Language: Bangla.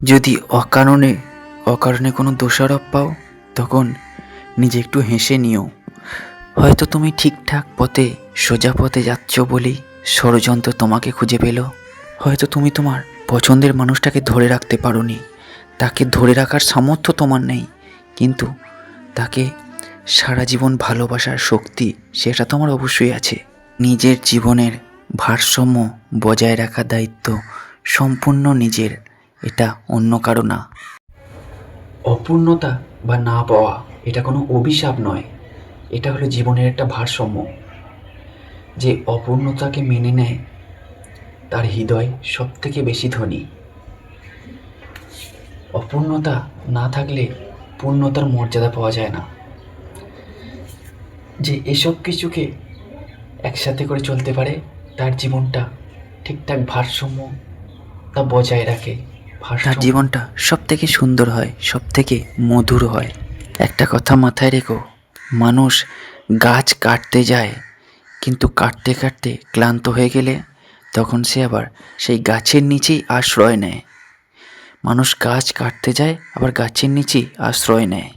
যদি অকারণে অকারণে কোনো দোষারোপ পাও, তখন নিজে একটু হেসে নিও। হয়তো তুমি ঠিকঠাক পথে সোজা পথে যাচ্ছ বলেই ষড়যন্ত্র তোমাকে খুঁজে পেল। হয়তো তুমি তোমার পছন্দের মানুষটাকে ধরে রাখতে পারোনি, তাকে ধরে রাখার সামর্থ্য তোমার নেই, কিন্তু তাকে সারা জীবন ভালোবাসার শক্তি সেটা তোমার অবশ্যই আছে। নিজের জীবনের ভারসাম্য বজায় রাখার দায়িত্ব সম্পূর্ণ নিজের, এটা অন্য কারো না। অপূর্ণতা বা না পাওয়া এটা কোনো অভিশাপ নয়, এটা হলো জীবনের একটা ভারসাম্য। যে অপূর্ণতাকে মেনে নেয় তার হৃদয় সব থেকে বেশি ধনী। অপূর্ণতা না থাকলে পূর্ণতার মর্যাদা পাওয়া যায় না। যে এসব কিছুকে একসাথে করে চলতে পারে তার জীবনটা ঠিকঠাক ভারসাম্য তা বজায় রাখে, তার জীবনটা সব থেকে সুন্দর হয়, সব থেকে মধুর হয়। একটা কথা মাথায় রেখো, মানুষ গাছ কাটতে যায়, কিন্তু কাটতে কাটতে ক্লান্ত হয়ে গেলে তখন সে আবার সেই গাছের নিচেই আশ্রয় নেয়। মানুষ গাছ কাটতে যায়, আবার গাছের নিচেই আশ্রয় নেয়।